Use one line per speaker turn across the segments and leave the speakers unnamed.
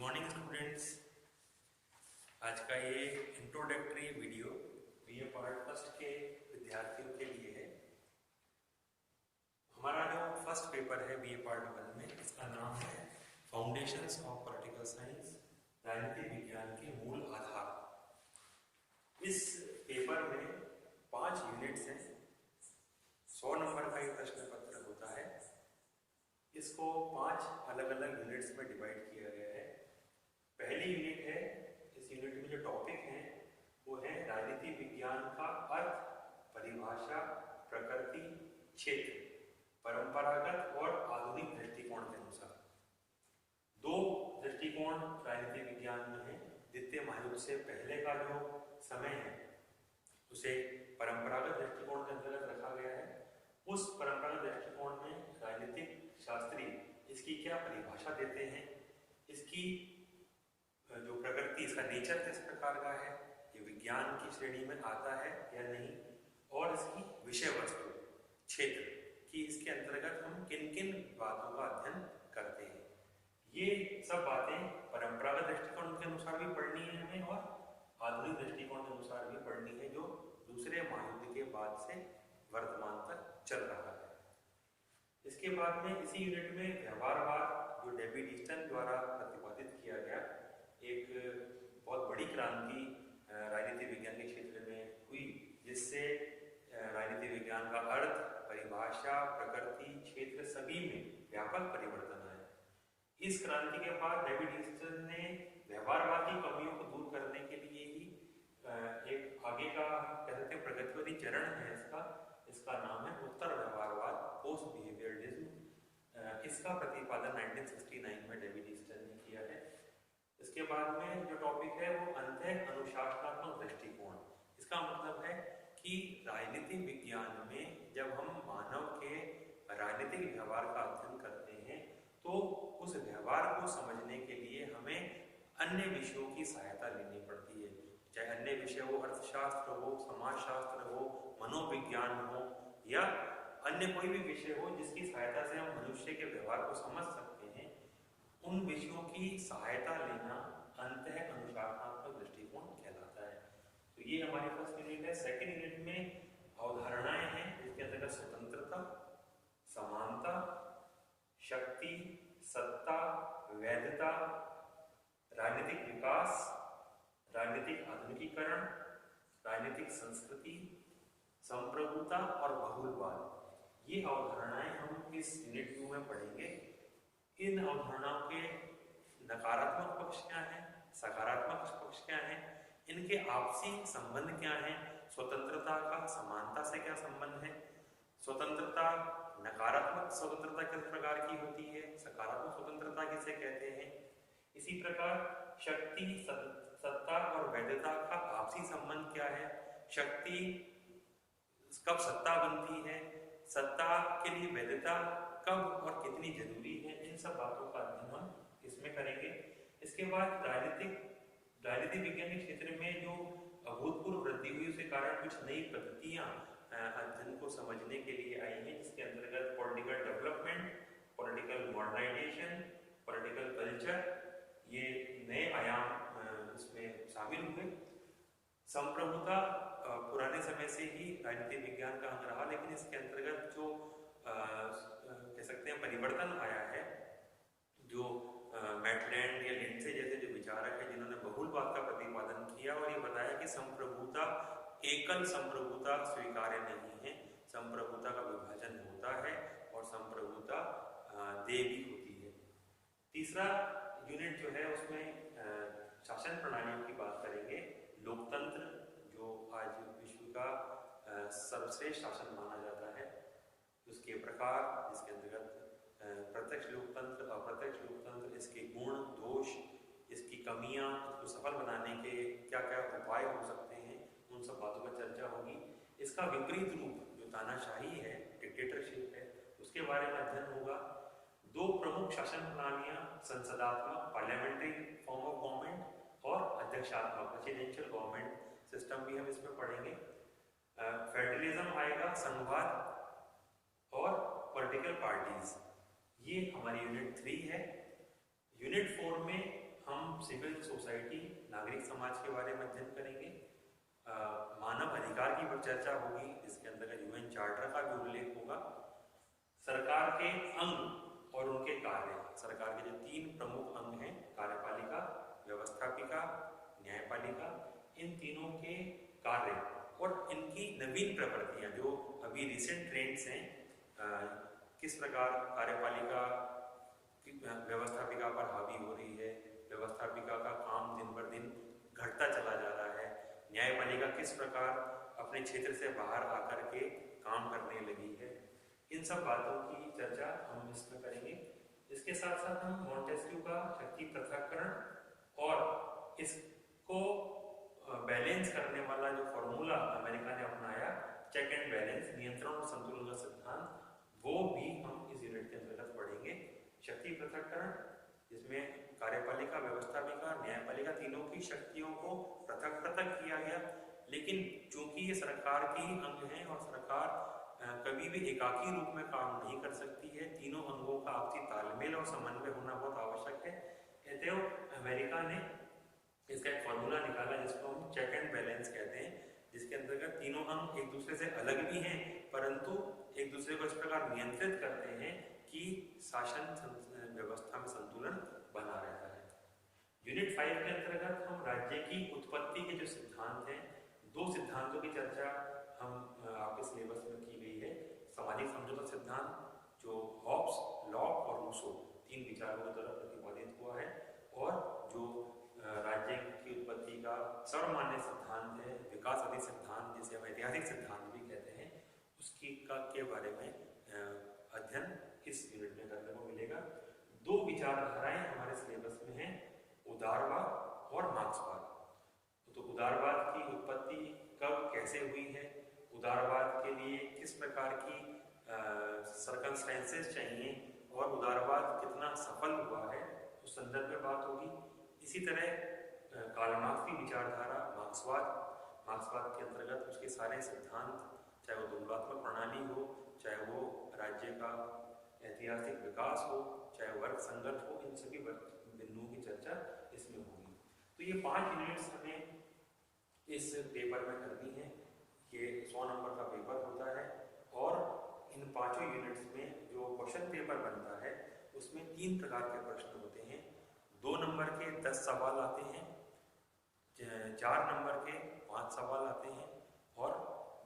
Morning students. आज का ये introductory video BA part first के विद्यार्थियों के लिए है। हमारा जो फर्स्ट पेपर है बीए पार्ट 1 में, इसका नाम है फाउंडेशंस ऑफ पॉलिटिकल साइंस, राजनीति विज्ञान के मूल आधार। इस पेपर में 5 यूनिट्स हैं। 100 नंबर का एक प्रश्न पत्र होता है। इसको 5 अलग अलग यूनिट्स में डिवाइड किया गया है। पहली यूनिट है, इस यूनिट में जो टॉपिक है वो है राजनीति विज्ञान का अर्थ, परिभाषा, प्रकृति, क्षेत्र, परंपरागत और आधुनिक दृष्टिकोण के अनुसार। 2 दृष्टिकोण राजनीति विज्ञान में है। द्वितीय महायुद्ध से पहले का जो समय है उसे परंपरागत दृष्टिकोण के अंतर्गत रखा गया है। उस परंपरागत दृष्टिकोण में राजनीतिक शास्त्री इसकी क्या परिभाषा देते हैं, इसकी जो प्रकृति, इसका नेचर किस प्रकार का है, ये विज्ञान की श्रेणी में आता है या नहीं, और इसकी विषय वस्तु, क्षेत्र कि इसके अंतर्गत हम किन किन बातों का अध्ययन करते हैं। ये सब बातें परंपरागत दृष्टिकोण के अनुसार भी पढ़नी है हमें और आधुनिक दृष्टिकोण के अनुसार भी पढ़नी है, जो दूसरे महायुद्ध के बाद से वर्तमान तक चल रहा है। इसके बाद में इसी यूनिट में व्यवहारवाद, जो डेविड ईस्टन द्वारा प्रतिपादित किया गया, एक बहुत बड़ी क्रांति राजनीति विज्ञान के क्षेत्र में हुई, जिससे राजनीति विज्ञान का अर्थ, परिभाषा, प्रकृति, क्षेत्र सभी में व्यापक परिवर्तन आया। इस क्रांति के बाद डेविड ईस्टन ने व्यवहारवाद की कमियों को दूर करने के लिए ही एक आगे का कह सकते हैं प्रगतिवादी चरण है इसका नाम है उत्तर व्यवहारवाद, पोस्ट बिहेवियरलिज्म। इसका प्रतिपादन 1969 में डेविड ईस्टन ने किया है। इसके बाद में जो टॉपिक है वो अंतः अनुशासनात्मक दृष्टिकोण। इसका मतलब है कि राजनीतिक विज्ञान में जब हम मानव के राजनीतिक व्यवहार का अध्ययन करते हैं तो उस व्यवहार को समझने के लिए हमें अन्य विषयों की सहायता लेनी पड़ती है। चाहे अन्य विषय हो, अर्थशास्त्र हो, समाजशास्त्र हो, मनोविज्ञान हो या अन्य कोई भी विषय हो जिसकी सहायता से हम मनुष्य के व्यवहार को समझ सकते हैं, उन विषयों की सहायता लेना अंतः अनुशासनात्मक दृष्टिकोण कहलाता है। तो ये हमारी फर्स्ट यूनिट है। सेकंड यूनिट में अवधारणाएं हैं, जिसके अंतर्गत स्वतंत्रता, समानता, शक्ति, सत्ता, वैधता, राजनीतिक विकास, राजनीतिक आधुनिकीकरण, राजनीतिक संस्कृति, संप्रभुता और बहुलवाद। ये अवधारणाएं हम इस यूनिट 2 में पढ़ेंगे। इन अवधारणाओं के नकारात्मक पक्ष क्या हैं, सकारात्मक पक्ष क्या हैं, इनके आपसी संबंध क्या हैं, स्वतंत्रता का समानता से क्या संबंध है, स्वतंत्रता, नकारात्मक स्वतंत्रता किस प्रकार की होती है, सकारात्मक स्वतंत्रता किसे कहते हैं। इसी प्रकार शक्ति, सत्ता और वैधता का आपसी संबंध क्या है, शक्ति कब सत्ता बनती है, सत्ता के लिए वैधता कब और कितनी जरूरी है, इन सब बातों का अध्ययन हम इसमें करेंगे। इसके बाद राजनीति विज्ञान के क्षेत्र में जो अभूतपूर्व वृद्धि हुई, उसके कारण कुछ नई पद्धतियां अध्ययन को समझने के लिए आई हैं, जिसके अंतर्गत political development, political modernisation, political culture, ये नए आयाम इसमें शामिल हुए। संप्रभुता पुराने समय से ही राजनीतिक विज्ञान का अंग रहा, लेकिन इसके अंतर्गत जो कह सकते हैं परिवर्तन आया है, जो मैटलैंड या लिंडसे जैसे जो विचारक है जिन्होंने बहुलवाद का प्रतिपादन किया और ये बताया कि संप्रभुता एकल संप्रभुता स्वीकार्य नहीं है, संप्रभुता का विभाजन होता है और संप्रभुता देवी होती है। तीसरा यूनिट जो है उसमें शासन प्रणालियों की बात करेंगे। लोकतंत्र, जो आज विश्व का सर्वश्रेष्ठ शासन माना जाता है, उसके प्रकार, जिसके अंतर्गत प्रत्यक्ष लोकतंत्र, अप्रत्यक्ष लोकतंत्र, इसके गुण दोष, इसकी कमियां, इसको सफल बनाने के क्या क्या उपाय हो सकते हैं, उन सब बातों पर चर्चा होगी। इसका विपरीत रूप जो तानाशाही है, डिक्टेटरशिप है, उसके बारे में अध्ययन होगा। 2 प्रमुख शासन प्रणालियां, संसदात्मक पार्लियामेंट्री फॉर्म ऑफ गवर्नमेंट और अध्यक्षात्मक प्रेसिडेंशियल गवर्नमेंट सिस्टम भी हम इसमें पढ़ेंगे। फेडरलिज्म आएगा, संघवाद और पॉलिटिकल पार्टीज। ये हमारी यूनिट 3 है। यूनिट 4 में हम सिविल सोसाइटी, नागरिक समाज के बारे में अध्ययन करेंगे। मानव अधिकार की पर चर्चा होगी, जिसके अंतर्गत यूएन चार्टर का भी उल्लेख होगा। सरकार के अंग और उनके कार्य, सरकार के जो 3 प्रमुख अंग हैं, कार्यपालिका, व्यवस्थापिका, न्यायपालिका, इन तीनों के कार्य और इनकी नवीन प्रवृत्तियां जो अभी रिसेंट ट्रेंड्स हैं, किस प्रकार कार्यपालिका व्यवस्थापिका पर हावी हो रही है, व्यवस्थापिका का काम दिन पर दिन घटता चला जा रहा है, न्यायपालिका किस प्रकार अपने क्षेत्र से बाहर आकर के काम करने लगी है, इन सब बातों की चर्चा हम इसमें करेंगे। इसके साथ साथ हम मॉन्टेस्क्यू का शक्ति पृथक्करण और इसको बैलेंस करने वाला जो फॉर्मूला अमेरिका ने अपनाया, चेक एंड बैलेंस, नियंत्रण और संतुलन का सिद्धांत, वो भी हम इस यूनिट के अंतर्गत पढ़ेंगे। शक्ति पृथक्करण, जिसमें कार्यपालिका, व्यवस्थापिका, न्यायपालिका तीनों की शक्तियों को पृथक पृथक किया गया, लेकिन चूंकि ये सरकार के ही अंग हैं और सरकार कभी भी एकाकी रूप में काम नहीं कर सकती है, तीनों अंगों का आपसी तालमेल और समन्वय होना बहुत आवश्यक है। अतएव अमेरिका ने इसका एक फॉर्मूला निकाला जिसको हम चेक एंड बैलेंस कहते हैं, जिसके अंतर्गत तीनों अंग एक दूसरे से अलग भी हैं, परंतु एक दूसरे को इस प्रकार नियंत्रित करते हैं कि शासन व्यवस्था में संतुलन बना रहता है। यूनिट 5 के अंतर्गत हम राज्य की उत्पत्ति के जो सिद्धांत हैं, 2 सिद्धांतों की चर्चा हम आपके सिलेबस में की गई है। सामाजिक समझौता सिद्धांत जो हॉब्स, लॉक और रूसो 3 विचारों की तरफ प्रतिपादित हुआ है, और जो राज्य की उत्पत्ति का सर्वमान्य सिद्धांत है, विकास आदि सिद्धांत, जिसे हम ऐतिहासिक सिद्धांत भी कहते हैं, उसकी के बारे में अध्ययन इस यूनिट में करने को मिलेगा। 2 विचारधाराएं हमारे सिलेबस में हैं, उदारवाद और मार्क्सवाद। तो उदारवाद की उत्पत्ति कब कैसे हुई है, उदारवाद के लिए किस प्रकार की सर्कमस्टेंसेस चाहिए और उदारवाद कितना सफल हुआ है, उस संदर्भ में बात होगी। इसी तरह कार्ल मार्क्स की विचारधारा मार्क्सवाद के अंतर्गत उसके सारे सिद्धांत, चाहे वो द्वंद्वात्मक प्रणाली हो, चाहे वो राज्य का ऐतिहासिक विकास हो, चाहे वर्ग संघर्ष हो, इन सभी बिंदुओं की चर्चा इसमें होगी। तो ये 5 यूनिट्स हमें इस पेपर में करनी है। ये 100 नंबर का पेपर होता है, और इन 5 यूनिट्स में जो क्वेश्चन पेपर बनता है उसमें 3 प्रकार के प्रश्न होते हैं। 2 नंबर के 10 सवाल आते हैं, 4 नंबर के 5 सवाल आते हैं, और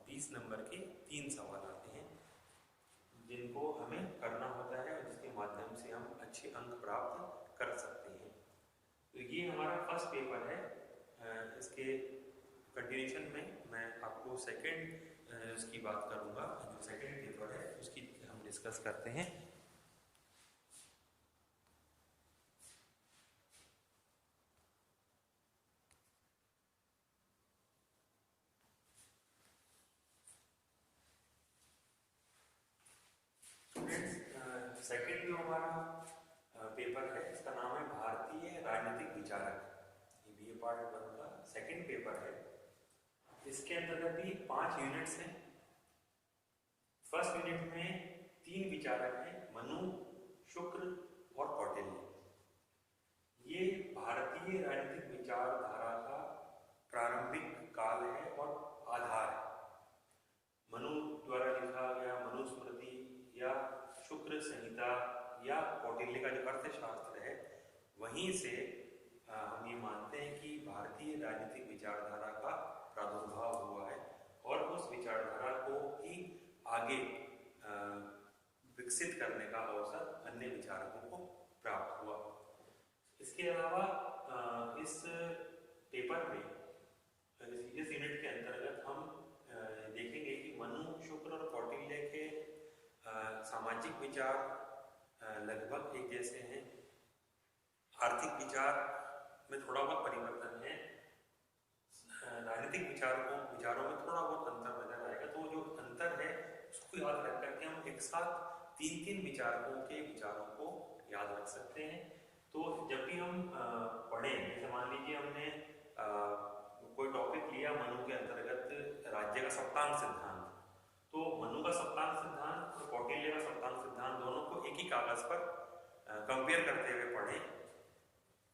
20 नंबर के 3 सवाल आते हैं, जिनको हमें करना होता है और जिसके माध्यम से हम अच्छे अंक प्राप्त कर सकते हैं। तो ये हमारा फर्स्ट पेपर है। इसके कंटिन्यूशन में मैं आपको सेकंड उसकी बात करूंगा, जो सेकंड पेपर है उसकी हम डिस्कस करते हैं। सेकंड जो हमारा पेपर है, इसका नाम है भारतीय राजनीतिक विचारक। ये बीए पार्ट 1 का सेकंड पेपर है। इसके अंतर्गत भी 5 यूनिट्स हैं। फर्स्ट यूनिट में 3 विचारक हैं, मनु, शुक्र और कौटिल्य। ये भारतीय राजनीतिक विचारधारा का प्रारंभिक काल है और आधार है। मनु द्वारा लिखा गया मनुस्मृति या शुक्र संहिता या कौटिल्य का जो अर्थशास्त्र है, वहीं से हम ये मानते हैं कि भारतीय राजनीतिक विचारधारा का प्रादुर्भाव हुआ है, और उस विचारधारा को ही आगे विकसित करने का अवसर अन्य विचारकों को प्राप्त हुआ। इसके अलावा इस पेपर में, इस यूनिट के अंतर्गत हम देखेंगे कि मनु, शुक्र और कौटिल्य के सामाजिक विचार लगभग एक जैसे हैं। आर्थिक विचार में थोड़ा बहुत परिवर्तन है, राजनीतिक विचारों में थोड़ा बहुत अंतर नजर आएगा। तो जो अंतर है उसको याद रख करके हम एक साथ 3-3 विचारकों के विचारों को याद रख सकते हैं। तो जब भी हम पढ़ें, जैसे मान लीजिए हमने कोई टॉपिक लिया मनु के अंतर्गत राज्य का सप्तांग सिद्धांत, तो मनु का सप्तांग सिद्धांत और कौटिल्य का सप्तांग सिद्धांत दोनों को एक ही कागज पर कंपेयर करते हुए पढ़ें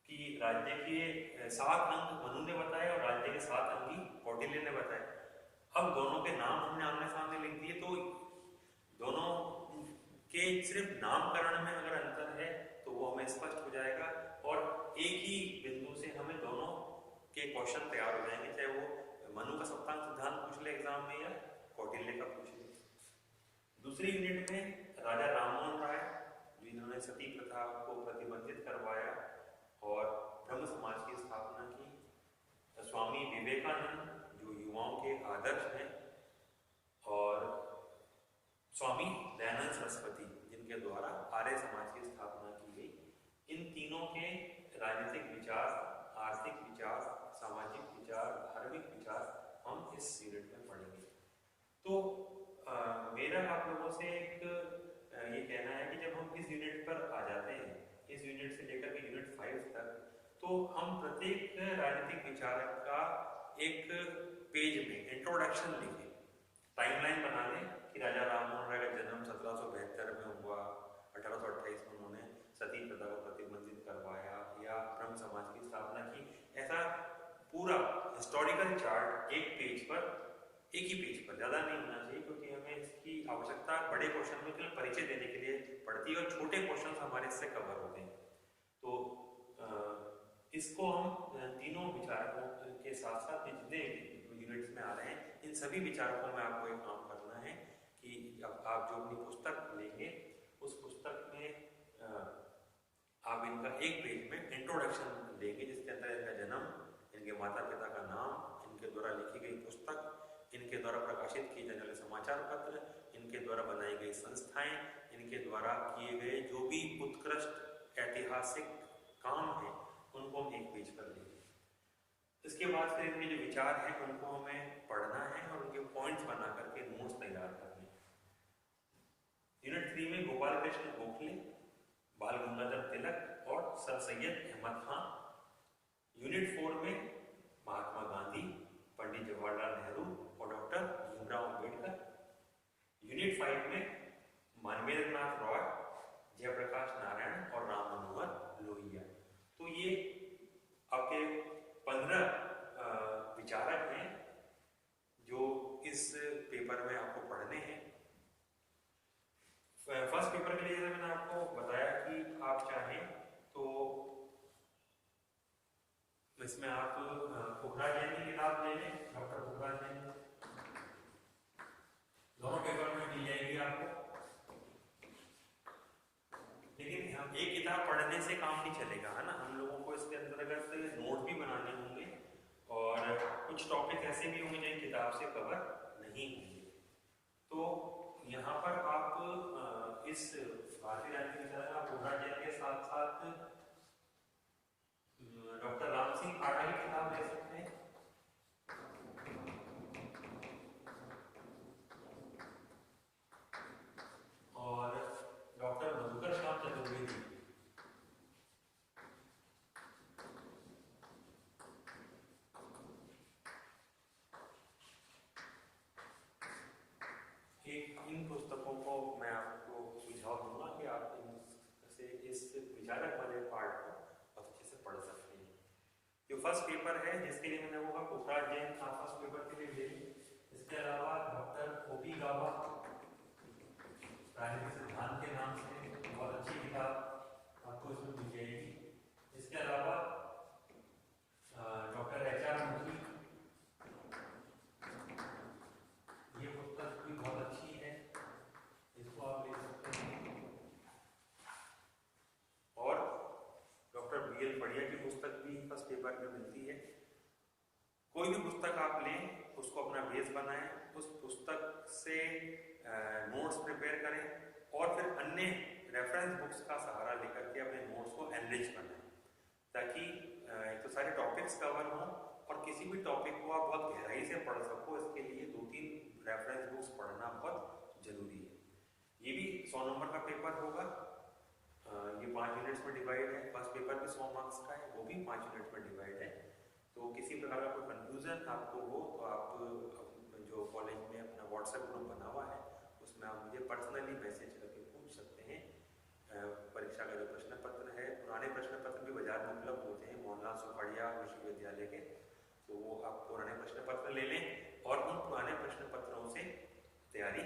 कि राज्य के 7 अंग मनु ने बताए और राज्य के 7 अंगी कौटिल्य ने बताए। अब दोनों के नाम हमने आमने सामने लिख दिए, तो दोनों के सिर्फ नामकरण में अगर अंतर है तो वो हमें स्पष्ट हो जाएगा और एक ही बिंदु से हमें दोनों के क्वेश्चन तैयार हो जाएंगे, चाहे वो मनु का सप्तांग सिद्धांत पूछ ले एग्जाम में या कौटिल्य का पूछ ले। दूसरी यूनिट में राजा राममोहन राय, जिन्होंने सती प्रथा को प्रतिबंधित करवाया और ब्रह्म समाज की स्थापना की, स्वामी विवेकानंद जो युवाओं के आदर्श हैं, और स्वामी दयानंद सरस्वती जिनके द्वारा आर्य समाज की स्थापना की गई। इन तीनों के राजनीतिक विचार, आर्थिक विचार, सामाजिक विचार, धार्मिक विचार हम इस यूनिट में पढ़ेंगे। तो मेरा आप लोगों से एक ये कहना है कि जब हम इस यूनिट पर आ जाते हैं, इस यूनिट से लेकर के यूनिट 5 तक, तो हम प्रत्येक राजनीतिक विचारक का एक पेज में इंट्रोडक्शन लिखें, टाइमलाइन बना लें कि राजा राममोहन राय का जन्म 1772 में हुआ, 1828 में उन्होंने सती प्रथा को प्रतिबंधित करवाया या ब्रह्म समाज की स्थापना की। ऐसा पूरा हिस्टोरिकल चार्ट एक पेज पर, एक ही पेज पर, ज़्यादा नहीं होना चाहिए, क्योंकि हमें इसकी आवश्यकता बड़े क्वेश्चन में केवल परिचय देने के लिए पड़ती है और छोटे क्वेश्चन हमारे इससे कवर होते हैं। तो इसको हम तीनों विचारकों के साथ साथ जितने यूनिट्स में आ रहे हैं, इन सभी विचारकों में आपको एक काम करना है कि अब आप जो अपनी पुस्तक लेंगे उस पुस्तक में आप इनका एक पेज में इंट्रोडक्शन देंगे, जिसके अंदर इनका जन्म, इनके माता पिता का नाम, इनके द्वारा लिखी गई पुस्तक, इनके द्वारा प्रकाशित किए जाने वाले समाचार पत्र, इनके द्वारा बनाई गई संस्थाएं, इनके द्वारा किए गए जो भी उत्कृष्ट ऐतिहासिक काम है, उनको हम एक पेज पर लेंगे। इसके बाद फिर इनके जो विचार हैं उनको हमें पढ़ना है और उनके पॉइंट्स बना करके नोट्स तैयार करने हैं। यूनिट 3 में गोपाल कृष्ण गोखले, बाल गंगाधर तिलक और सर सैयद अहमद खान। यूनिट 4 में महात्मा गांधी, पंडित जवाहरलाल नेहरू और डॉक्टर भीमराव अंबेडकर। यूनिट 5 में मानवेंद्रनाथ रॉय, जयप्रकाश नारायण और राम मनोहर लोहिया। तो ये आपके 15 विचारक हैं जो इस पेपर में आपको पढ़ने हैं। फर्स्ट पेपर के लिए जैसे मैंने आपको बताया कि आप चाहें तो इसमें आप पोखराज जैन की किताब ले लें, डॉक्टर पोखराज जैन, दोनों पेपर में मिल जाएगी आपको। लेकिन हम एक किताब पढ़ने से काम नहीं चलेगा, है ना, हम लोगों को इसके अंतर्गत नोट भी बनाने होंगे और कुछ टॉपिक ऐसे भी होंगे जो किताब से कवर नहीं होंगे। तो यहाँ पर आप इस भारतीय राजनीति विचार पोखराज जैन के साथ साथ डॉक्टर राम सिंह आड़ा की किताब ले सकते हैं। और डॉक्टर मधुकर श्याम चतुर्वेदी, इन पुस्तकों को मैं आपको सुझाव दूंगा कि आप इनसे इस विचारक वाले पार्ट को बहुत अच्छे से पढ़ सकते हैं। जो फर्स्ट पेपर है जिसके लिए मैंने वो पोखराज जैन का फर्स्ट पेपर के लिए ले। इसके अलावा डॉक्टर ओपी गाबा, राजनीतिक सिद्धांत के नाम से बहुत अच्छी किताब आपको इसमें मिल जाएगी। इसके अलावा डॉक्टर HR मुखी, ये पुस्तक भी बहुत अच्छी है, इसको आप ले सकते हैं। और डॉक्टर BL बढ़िया की पुस्तक भी फर्स्ट पेपर में मिलती है। कोई भी पुस्तक आप लें, उसको अपना बेस बनाएं, उस पुस्तक से नोट्स प्रिपेयर करें और फिर अन्य रेफरेंस बुक्स का सहारा लेकर के अपने नोट्स को एनरिच बनाएं, ताकि एक तो सारे टॉपिक्स कवर हों और किसी भी टॉपिक को आप बहुत गहराई से पढ़ सको। इसके लिए 2-3 रेफरेंस बुक्स पढ़ना बहुत जरूरी है। ये भी 100 नंबर का पेपर होगा। ये 5 यूनिट्स में डिवाइड है। फर्स्ट पेपर भी 100 मार्क्स का है, वो भी 5 यूनिट्स में डिवाइड है। तो किसी प्रकार का कोई कंफ्यूजन आपको हो तो आप जो कॉलेज में अपना व्हाट्सएप ग्रुप बना हुआ है उसमें आप मुझे पर्सनली मैसेज करके पूछ सकते हैं। परीक्षा का जो प्रश्न पत्र है, पुराने प्रश्न पत्र भी बाजार में उपलब्ध होते हैं। विश्वविद्यालय के, तो वो आप पुराने प्रश्न पत्र ले लें और उन पुराने प्रश्न पत्रों से तैयारी